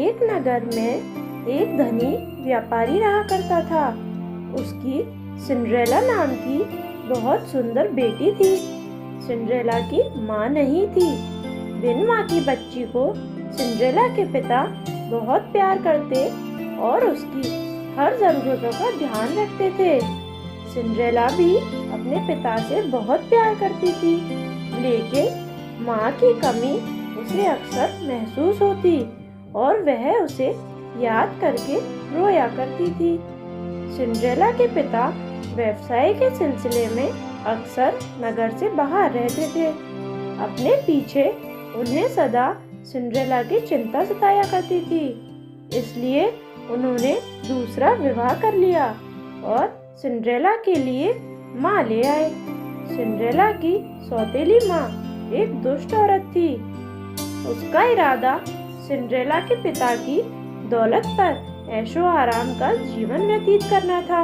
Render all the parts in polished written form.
एक नगर में एक धनी व्यापारी रहा करता था। उसकी सिंड्रेला नाम की बहुत सुंदर बेटी थी। सिंड्रेला की माँ नहीं थी। बिन माँ की बच्ची को सिंड्रेला के पिता बहुत प्यार करते और उसकी हर जरूरतों का ध्यान रखते थे। सिंड्रेला भी अपने पिता से बहुत प्यार करती थी, लेकिन माँ की कमी उसे अक्सर महसूस होती और वह उसे याद करके रोया करती थी। सिंड्रेला के पिता व्यवसाय के सिलसिले में अक्सर नगर से बाहर रहते थे। अपने पीछे उन्हें सदा सिंड्रेला की चिंता सताया करती थी, इसलिए उन्होंने दूसरा विवाह कर लिया और सिंड्रेला के लिए माँ ले आए। सिंड्रेला की सौतेली माँ एक दुष्ट औरत थी। उसका इरादा सिंड्रेला के पिता की दौलत पर ऐशो आराम का जीवन व्यतीत करना था।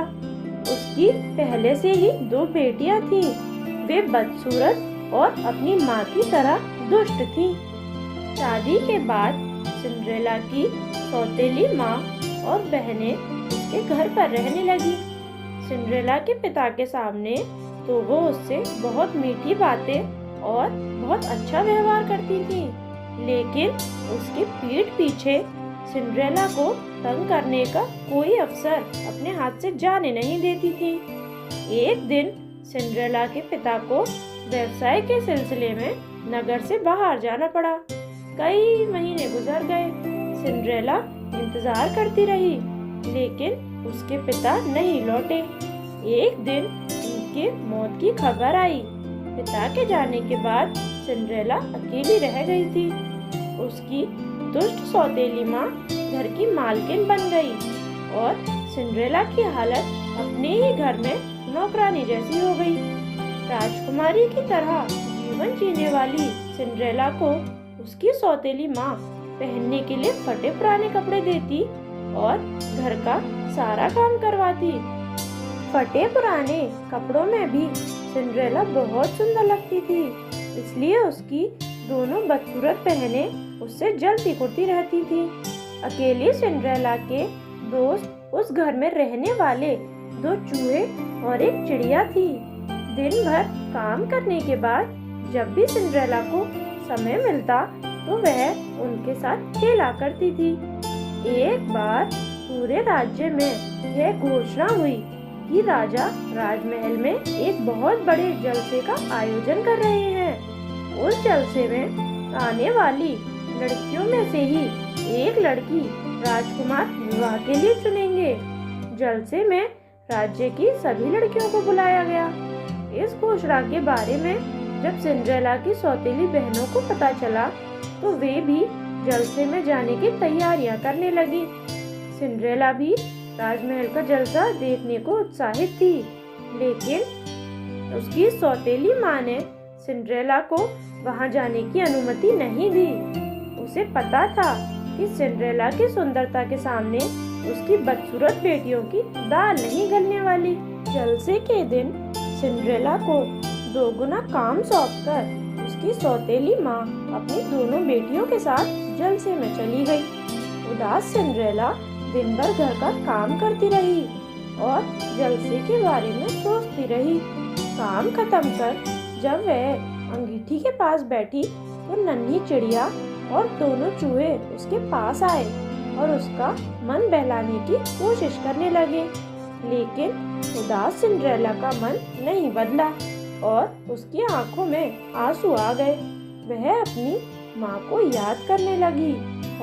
उसकी पहले से ही 2 बेटियां थीं। वे बदसूरत और अपनी माँ की तरह दुष्ट थीं। शादी के बाद सिंड्रेला की सौतेली माँ और बहनें उसके घर पर रहने लगी। सिंड्रेला के पिता के सामने तो वो उससे बहुत मीठी बातें और बहुत अच्छा व्यवहार करती थी, लेकिन उसकी पीठ पीछे सिंड्रेला को तंग करने का कोई अवसर अपने हाथ से जाने नहीं देती थी। एक दिन सिंड्रेला के पिता को व्यवसाय के सिलसिले में नगर से बाहर जाना पड़ा। कई महीने गुजर गए। सिंड्रेला इंतजार करती रही, लेकिन उसके पिता नहीं लौटे। एक दिन उनके मौत की खबर आई। पिता के जाने के बाद सिंड्रेला अकेली रह गई थी। उसकी दुष्ट सौतेली माँ घर की मालकिन बन गई और सिंड्रेला की हालत अपने ही घर में नौकरानी जैसी हो गई। राजकुमारी की तरह जीवन जीने वाली सिंड्रेला को उसकी सौतेली माँ पहनने के लिए फटे पुराने कपड़े देती और घर का सारा काम करवाती। फटे पुराने कपड़ों में भी सिंड्रेला बहुत सुंदर लगती थी, इसलिए उसकी दोनों बदसूरत बहनें उससे जलती कुड़ती रहती थी। अकेली सिंड्रेला के दोस्त उस घर में रहने वाले 2 चूहे और एक चिड़िया थी। दिन भर काम करने के बाद जब भी सिंड्रेला को समय मिलता तो वह उनके साथ खेला करती थी। एक बार पूरे राज्य में यह घोषणा हुई कि राजा राजमहल में एक बहुत बड़े जलसे का आयोजन कर रहे हैं। उस जलसे में आने वाली लड़कियों में से ही एक लड़की राजकुमार विवाह के लिए चुनेंगे। जलसे में राज्य की सभी लड़कियों को बुलाया गया। इस घोषणा के बारे में जब सिंड्रेला की सौतेली बहनों को पता चला तो वे भी जलसे में जाने की तैयारियां करने लगी। सिंड्रेला भी राजमहल का जलसा देखने को उत्साहित थी, लेकिन उसकी सौतेली माँ ने सिंड्रेला को वहां जाने की अनुमति नहीं दी। उसे पता था कि सिंड्रेला की सुंदरता के सामने उसकी बदसूरत बेटियों की दाल नहीं गलने वाली। जलसे के दिन सिंड्रेला को 2 गुना काम सौंपकर उसकी सौतेली माँ अपनी दोनों बेटियों के साथ जलसे में चली गई। उदास सिंड्रेला दिन भर घर का काम करती रही और जलसे के बारे में सोचती रही। काम खत्म कर जब वह अंगीठी के पास बैठी तो नन्ही चिड़िया और दोनों चूहे उसके पास आए और उसका मन बहलाने की कोशिश करने लगे, लेकिन उदास सिंड्रेला का मन नहीं बदला और उसकी आंखों में आंसू आ गए। वह अपनी माँ को याद करने लगी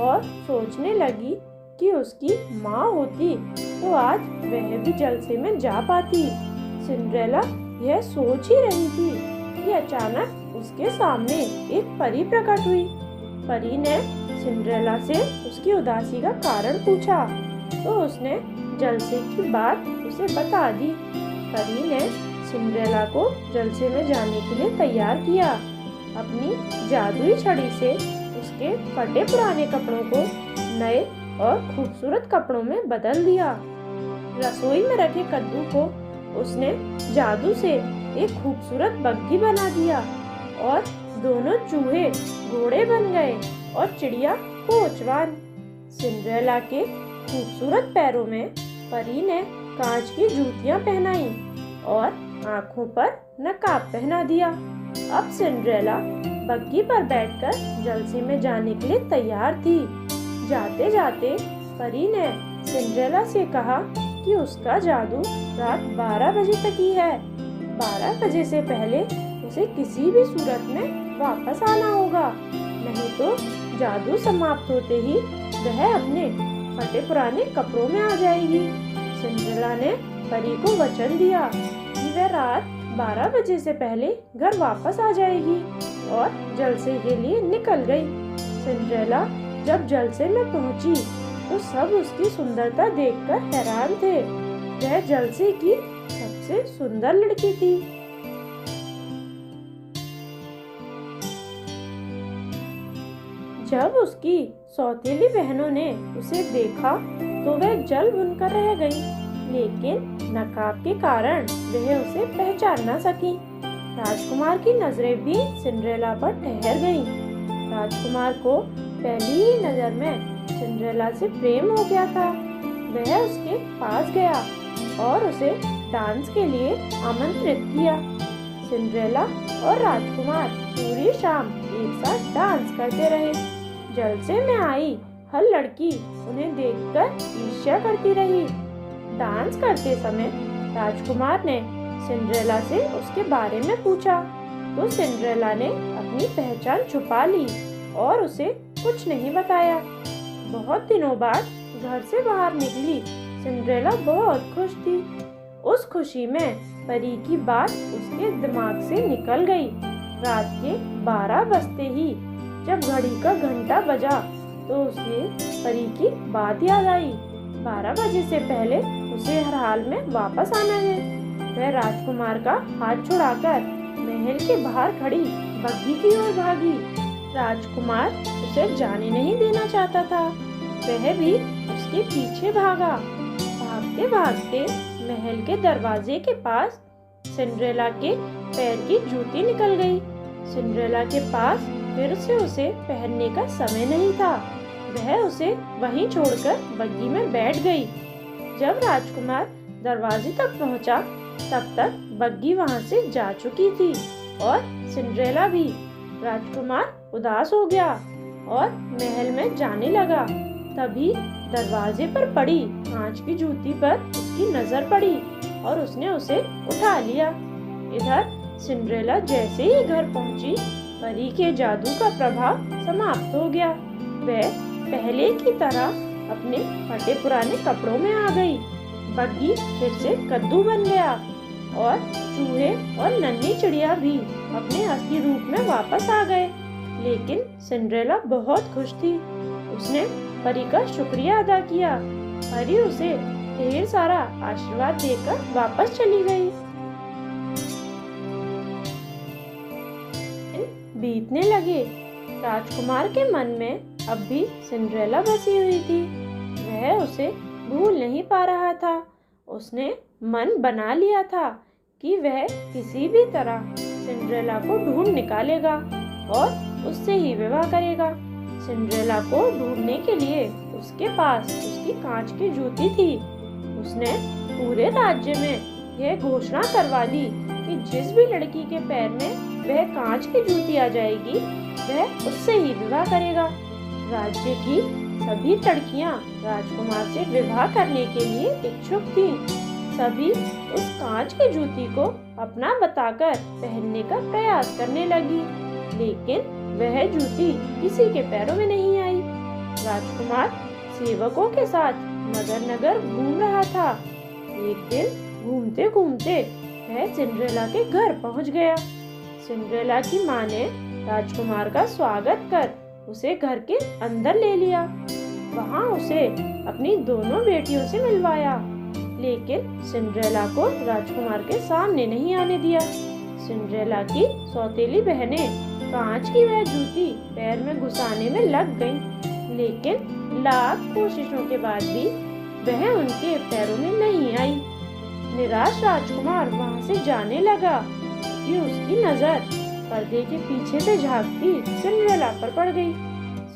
और सोचने लगी कि उसकी माँ होती तो आज वह भी जलसे में जा पाती। सिंड्रेला यह सोच ही रही थी कि अचानक उसके सामने एक परी प्रकट हुई। परी ने सिंड्रेला से उसकी उदासी का कारण पूछा तो उसने जलसे की बात उसे बता दी। परी ने सिंड्रेला को जलसे में जाने के लिए तैयार किया। अपनी जादुई छड़ी से उसके फटे पुराने कपड़ों को नए और खूबसूरत कपड़ों में बदल दिया। रसोई में रखे कद्दू को उसने जादू से एक खूबसूरत बग्घी बना दिया और दोनों चूहे घोड़े बन गए और चिड़िया कोचवान। सिंड्रेला के खूबसूरत पैरों में परी ने कांच की जूतियां पहनाई और आंखों पर नकाब पहना दिया। अब सिंड्रेला बग्गी पर बैठकर जलसे में जाने के लिए तैयार थी। जाते जाते परी ने सिंड्रेला से कहा कि उसका जादू रात 12 बजे तक ही है। 12 बजे से पहले उसे किसी भी सूरत में वापस आना होगा, नहीं तो जादू समाप्त होते ही वह अपने फटे पुराने कपड़ों में आ जाएगी। सिंड्रेला ने परी को वचन दिया कि वह रात 12 बजे से पहले घर वापस आ जाएगी और जलसे के लिए निकल गई। सिंड्रेला जब जलसे में पहुंची तो सब उसकी सुंदरता देखकर हैरान थे। वह जलसे की सबसे सुंदर लड़की थी। जब उसकी सौतेली बहनों ने उसे देखा तो वह जल भुनकर रह गई, लेकिन नकाब के कारण वह उसे पहचान न सकी। राजकुमार की नजरें भी सिंड्रेला पर ठहर गईं। राजकुमार को पहली ही नजर में सिंड्रेला से प्रेम हो गया था। वह उसके पास गया और उसे डांस के लिए आमंत्रित किया। सिंड्रेला और राजकुमार पूरी शाम एक साथ डांस करते रहे। जलसे में आई हर लड़की उन्हें देखकर ईर्ष्या करती रही। डांस करते समय राजकुमार ने सिंड्रेला से उसके बारे में पूछा तो सिंड्रेला ने अपनी पहचान छुपा ली और उसे कुछ नहीं बताया। बहुत दिनों बाद घर से बाहर निकली सिंड्रेला बहुत खुश थी। उस खुशी में परी की बात उसके दिमाग से निकल गई। रात के 12 बजते ही जब घड़ी का घंटा बजा तो उसे परी की बात याद आई। 12 बजे से पहले उसे हर हाल में वापस आना है। वह राजकुमार का हाथ छुड़ाकर महल के बाहर खड़ी बग्गी की ओर भागी। राजकुमार उसे जाने नहीं देना चाहता था। वह भी उसके पीछे भागा। भागते भागते महल के दरवाजे के पास सिंड्रेला के पैर की जूती निकल गई। सिंड्रेला के पास फिर से उसे पहनने का समय नहीं था। वह उसे वहीं छोड़कर बग्गी में बैठ गई। जब राजकुमार दरवाजे तक पहुंचा तब तक बग्गी वहां से जा चुकी थी और सिंड्रेला भी। राजकुमार उदास हो गया और महल में जाने लगा। तभी दरवाजे पर पड़ी कांच की जूती पर उसकी नजर पड़ी और उसने उसे उठा लिया। इधर सिंड्रेला जैसे ही घर पहुंची परी के जादू का प्रभाव समाप्त हो गया। वह पहले की तरह अपने फटे पुराने कपड़ों में आ गई। बग्गी फिर से कद्दू बन गया और चूहे और नन्ही चिड़िया भी अपने असली रूप में वापस आ गए। लेकिन सिंड्रेला बहुत खुश थी। उसने परी का शुक्रिया अदा किया। परी उसे ढेर सारा आशीर्वाद देकर वापस चली गई। बीतने लगे। राजकुमार के मन में अब भी सिंड्रेला बसी हुई थी। वह उसे भूल नहीं पा रहा था। उसने मन बना लिया था कि वह किसी भी तरह सिंड्रेला को ढूंढ निकालेगा और उससे ही विवाह करेगा। सिंड्रेला को ढूंढने के लिए उसके पास उसकी कांच की जूती थी। उसने पूरे राज्य में यह घोषणा करवा दी कि जिस भी लड़की के पैर में वह कांच की जूती आ जाएगी वह उससे ही विवाह करेगा। राज्य की सभी लड़कियां राजकुमार से विवाह करने के लिए इच्छुक थीं। सभी उस कांच की जूती को अपना बताकर पहनने का प्रयास करने लगी, लेकिन वह जूती किसी के पैरों में नहीं आई। राजकुमार सेवकों के साथ नगर नगर घूम रहा था। एक दिन घूमते घूमते वह सिंड्रेला के घर पहुंच गया। सिंड्रेला की माँ ने राजकुमार का स्वागत कर उसे घर के अंदर ले लिया। वहाँ उसे अपनी दोनों बेटियों से मिलवाया, लेकिन सिंड्रेला को राजकुमार के सामने नहीं आने दिया। सिंड्रेला की सौतेली बहनें कांच की वह जूती पैर में घुसाने में लग गईं, लेकिन लाख कोशिशों के बाद भी वह उनके पैरों में नहीं आई। निराश राजकुमार वहां से जाने लगा कि उसकी नजर पर्दे के पीछे से झांकती सिंड्रेला पर पड़ गई।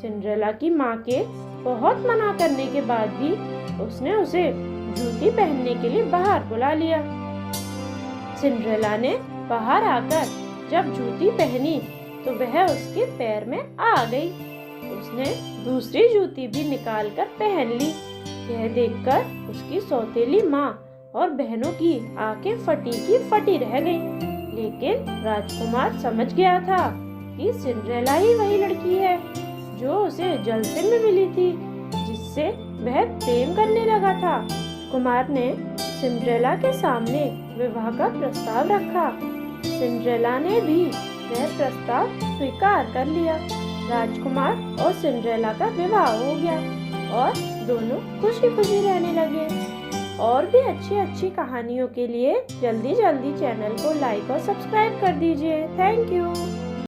सिंड्रेला की माँ के बहुत मना करने के बाद भी उसने उसे जूती पहनने के लिए बाहर बुला लिया। सिंड्रेला ने बाहर आकर जब जूती पहनी तो वह उसके पैर में आ गई। उसने दूसरी जूती भी निकालकर पहन ली। यह देखकर उसकी सौतेली माँ और बहनों की आंखें फटी की फटी रह गईं। लेकिन राजकुमार समझ गया था कि सिंड्रेला ही वही लड़की है जो उसे जलसे में मिली थी, जिससे वह प्रेम करने लगा था। कुमार ने सिंड्रेला के सामने विवाह का प्रस्ताव रखा। सिंड्रेला ने भी वह प्रस्ताव स्वीकार कर लिया। राजकुमार और सिंड्रेला का विवाह हो गया और दोनों खुशी खुशी रहने लगे। और भी अच्छी कहानियों के लिए जल्दी चैनल को लाइक और सब्सक्राइब कर दीजिए। Thank you.